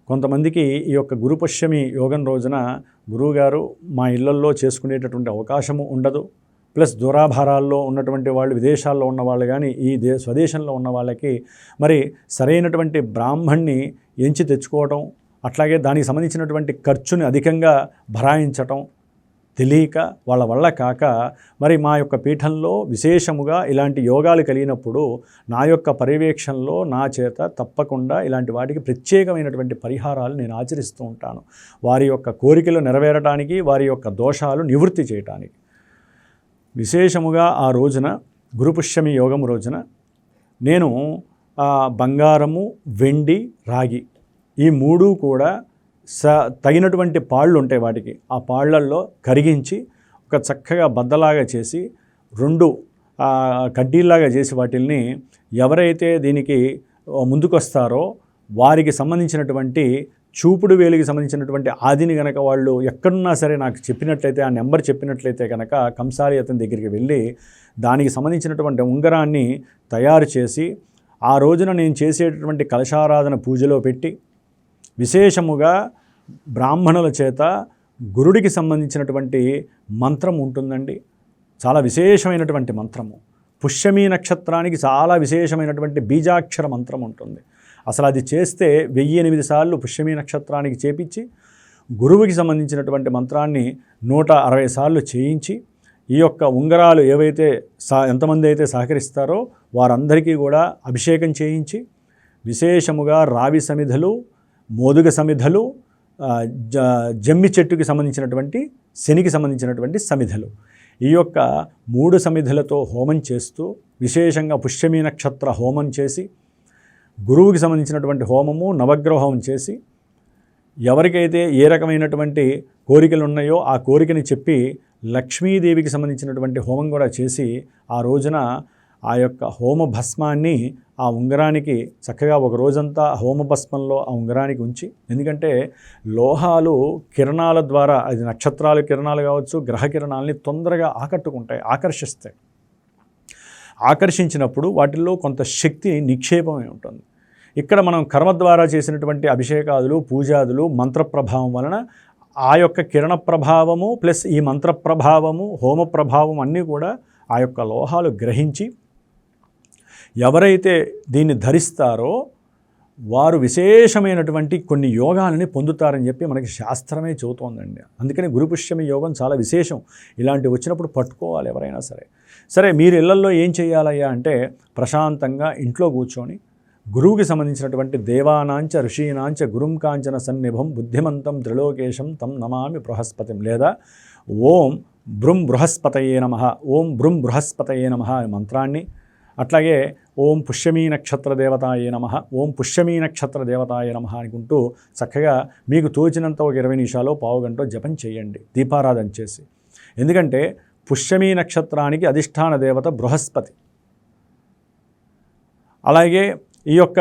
కొంతమందికి ఈ యొక్క గురుపుష్యమి యోగం రోజున గురువుగారు మా ఇళ్లల్లో చేసుకునేటటువంటి అవకాశము ఉండదు, ప్లస్ దూరాభారాల్లో ఉన్నటువంటి వాళ్ళు, విదేశాల్లో ఉన్న వాళ్ళు కానీ ఈ స్వదేశంలో ఉన్న వాళ్ళకి మరి సరైనటువంటి బ్రాహ్మణ్ణి ఎంచి తెచ్చుకోవటం, అట్లాగే దానికి సంబంధించినటువంటి ఖర్చుని అధికంగా భరాయించటం తెలియక వాళ్ళ వల్ల కాక మరి మా యొక్క పీఠంలో విశేషముగా ఇలాంటి యోగాలు కలిగినప్పుడు నా యొక్క పర్యవేక్షణలో నా చేత తప్పకుండా ఇలాంటి వాటికి ప్రత్యేకమైనటువంటి పరిహారాలు నేను ఆచరిస్తూ ఉంటాను, వారి యొక్క కోరికలు నెరవేరడానికి, వారి యొక్క దోషాలు నివృత్తి చేయటానికి. విశేషముగా ఆ రోజున గురుపుష్యమి యోగం రోజున నేను బంగారము, వెండి, రాగి ఈ మూడు కూడా తగినటువంటి పాళ్ళు ఉంటాయి వాటికి, ఆ పాళ్లల్లో కరిగించి ఒక చక్కగా బద్దలాగా చేసి 2 కడ్డీల్లాగా చేసి వాటిల్ని ఎవరైతే దీనికి ముందుకొస్తారో వారికి సంబంధించినటువంటి చూపుడు వేలికి సంబంధించినటువంటి ఆదిని కనుక వాళ్ళు ఎక్కడున్నా సరే నాకు చెప్పినట్లయితే, ఆ నెంబర్ చెప్పినట్లయితే కనుక కంసాలి అతని దగ్గరికి వెళ్ళి దానికి సంబంధించినటువంటి ఉంగరాన్ని తయారు చేసి ఆ రోజున నేను చేసేటటువంటి కలశారాధన పూజలో పెట్టి విశేషముగా బ్రాహ్మణుల చేత గురుడికి సంబంధించినటువంటి మంత్రం ఉంటుందండి, చాలా విశేషమైనటువంటి మంత్రము. పుష్యమీ నక్షత్రానికి చాలా విశేషమైనటువంటి బీజాక్షర మంత్రం ఉంటుంది. అసలు అది చేస్తే 1008 సార్లు పుష్యమీ నక్షత్రానికి చేపించి గురువుకి సంబంధించినటువంటి మంత్రాన్ని 160 సార్లు చేయించి ఈ యొక్క ఉంగరాలు ఏవైతే ఎంతమంది అయితే సహకరిస్తారో వారందరికీ కూడా అభిషేకం చేయించి విశేషముగా రావి సమిధలు, మోదుగ సమిధలు, జమ్మి చెట్టుకి సంబంధించినటువంటి, శనికి సంబంధించినటువంటి సమిధలు, ఈ యొక్క 3 సమిధలతో హోమం చేస్తూ విశేషంగా పుష్యమీ నక్షత్ర హోమం చేసి గురువుకి సంబంధించినటువంటి హోమము, నవగ్రహ హోమం చేసి ఎవరికైతే ఏ రకమైనటువంటి కోరికలు ఉన్నాయో ఆ కోరికని చెప్పి లక్ష్మీదేవికి సంబంధించినటువంటి హోమం కూడా చేసి ఆ రోజున ఆ యొక్క హోమ భస్మాన్ని ఆ ఉంగరానికి చక్కగా ఒక రోజంతా హోమ భస్మంలో ఆ ఉంగరానికి ఉంచి, ఎందుకంటే లోహాలు కిరణాల ద్వారా, అది నక్షత్రాల కిరణాలు కావచ్చు, గ్రహ కిరణాలని తొందరగా ఆకట్టుకుంటాయి, ఆకర్షిస్తాయి. ఆకర్షించినప్పుడు వాటిల్లో కొంత శక్తి నిక్షేపమై ఉంటుంది. ఇక్కడ మనం కర్మ ద్వారా చేసినటువంటి అభిషేకాదులు, పూజాదులు, మంత్ర ప్రభావం వలన ఆ యొక్క కిరణ ప్రభావము ప్లస్ ఈ మంత్ర ప్రభావము, హోమ ప్రభావం అన్నీ కూడా ఆ యొక్క లోహాలు గ్రహించి ఎవరైతే దీన్ని ధరిస్తారో వారు విశేషమైనటువంటి కొన్ని యోగాలని పొందుతారని చెప్పి మనకి శాస్త్రమే చెబుతోందండి. అందుకని గురుపుష్యమి యోగం చాలా విశేషం. ఇలాంటివి వచ్చినప్పుడు పట్టుకోవాలి ఎవరైనా సరే. మీరు ఇళ్లల్లో ఏం చేయాలయ్యా అంటే ప్రశాంతంగా ఇంట్లో కూర్చొని గురువుకి సంబంధించినటువంటి దేవానాంచ ఋషీనాంచ గురుం కాంచన సన్నిభం బుద్ధిమంతం త్రిలోకేశం తం నమామి బృహస్పతిం, లేదా ఓం బృం బృహస్పతయే నమః, ఓం బృం బృహస్పతయే నమః మంత్రాన్ని, అట్లాగే ఓం పుష్యమీ నక్షత్ర దేవతాయే నమః, ఓం పుష్యమీ నక్షత్ర దేవతాయే నమః అనుకుంటూ చక్కగా మీకు తోచినంత ఒక 20 నిమిషాలు, పావు గంట జపం చేయండి దీపారాధన చేసి. ఎందుకంటే పుష్యమీ నక్షత్రానికి అధిష్టాన దేవత బృహస్పతి. అలాగే ఈ యొక్క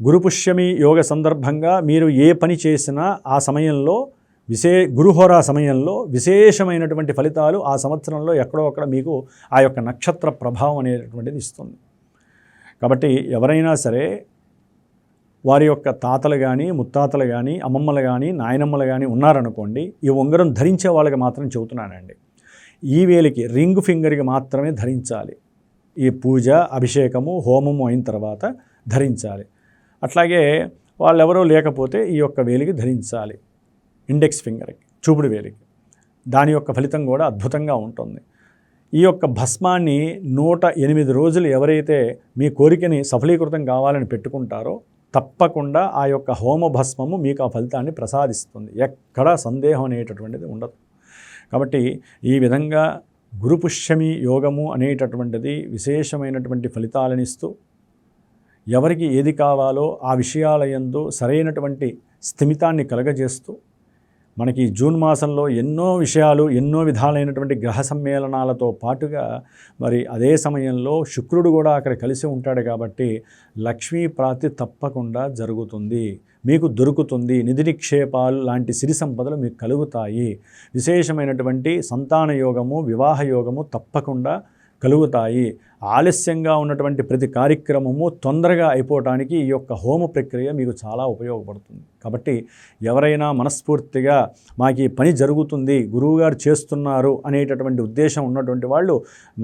గురుపుష్యమి యోగ సందర్భంగా మీరు ఏ పని చేసినా ఆ సమయంలో గురుహోరా సమయంలో విశేషమైనటువంటి ఫలితాలు ఆ సంవత్సరంలో ఎక్కడో అక్కడ మీకు ఆ యొక్క నక్షత్ర ప్రభావం అనేటటువంటిది ఇస్తుంది. కాబట్టి ఎవరైనా సరే వారి యొక్క తాతలు కానీ, ముత్తాతలు కానీ, అమ్మమ్మలు కానీ, నాయనమ్మలు కానీ ఉన్నారనుకోండి, ఈ ఉంగరం ధరించే వాళ్ళకి మాత్రం చెబుతున్నానండి, ఈ వేలికి రింగ్ ఫింగర్కి మాత్రమే ధరించాలి. ఈ పూజ, అభిషేకము, హోమము అయిన తర్వాత ధరించాలి. అట్లాగే వాళ్ళెవరో లేకపోతే ఈ యొక్క వేలికి ధరించాలి, ఇండెక్స్ ఫింగర్కి, చూపుడు వేలికి. దాని యొక్క ఫలితం కూడా అద్భుతంగా ఉంటుంది. ఈ యొక్క భస్మాన్ని 108 రోజులు ఎవరైతే మీ కోరికని సఫలీకృతం కావాలని పెట్టుకుంటారో తప్పకుండా ఆ యొక్క హోమ భస్మము మీకు ఆ ఫలితాన్ని ప్రసాదిస్తుంది, ఎక్కడా సందేహం అనేటటువంటిది ఉండదు. కాబట్టి ఈ విధంగా గురుపుష్యమి యోగము అనేటటువంటిది విశేషమైనటువంటి ఫలితాలనిస్తూ ఎవరికి ఏది కావాలో ఆ విషయాల యందు సరైనటువంటి స్థిమితాన్ని కలగజేస్తూ మనకి జూన్ మాసంలో ఎన్నో విషయాలు, ఎన్నో విధాలైనటువంటి గ్రహ సమ్మేళనాలతో పాటుగా మరి అదే సమయంలో శుక్రుడు కూడా అక్కడ కలిసి ఉంటాడు. కాబట్టి లక్ష్మీ ప్రాప్తి తప్పకుండా జరుగుతుంది, మీకు దొరుకుతుంది. నిధి నిక్షేపాలు లాంటి సిరి సంపదలు మీకు కలుగుతాయి. విశేషమైనటువంటి సంతాన యోగము, వివాహ యోగము తప్పకుండా కలుగుతాయి. ఆలస్యంగా ఉన్నటువంటి ప్రతి కార్యక్రమము తొందరగా అయిపోవటానికి ఈ యొక్క హోమ ప్రక్రియ మీకు చాలా ఉపయోగపడుతుంది. కాబట్టి ఎవరైనా మనస్ఫూర్తిగా మాకు ఈ పని జరుగుతుంది, గురువుగారు చేస్తున్నారు అనేటటువంటి ఉద్దేశం ఉన్నటువంటి వాళ్ళు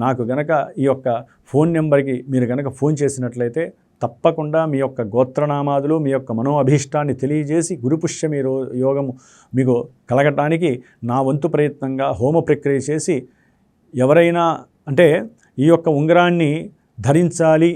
నాకు గనక ఈ యొక్క ఫోన్ నెంబర్కి మీరు గనక ఫోన్ చేసినట్లయితే తప్పకుండా మీ యొక్క గోత్రనామాదులు, మీ యొక్క మనోఅభీష్టాన్ని తెలియజేసి గురుపుష్యమి యోగము మీకు కలగటానికి నా వంతు ప్రయత్నంగా హోమ ప్రక్రియ చేసి, ఎవరైనా అంటే ఈ యొక్క ఉంగరాన్ని ధరించాలి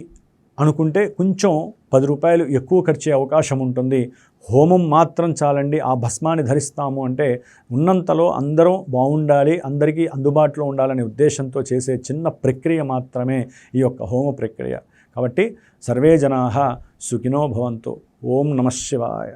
అనుకుంటే కొంచెం 10 రూపాయలు ఎక్కువ ఖర్చే అవకాశం ఉంటుంది. హోమం మాత్రం చాలండి, ఆ భస్మాన్ని ధరిస్తాము అంటే ఉన్నంతలో అందరం బాగుండాలి, అందరికీ అందుబాటులో ఉండాలనే ఉద్దేశంతో చేసే చిన్న ప్రక్రియ మాత్రమే ఈ యొక్క హోమ ప్రక్రియ. కాబట్టి సర్వే జనాః సుఖినో భవంతు. ఓం నమః శివాయ.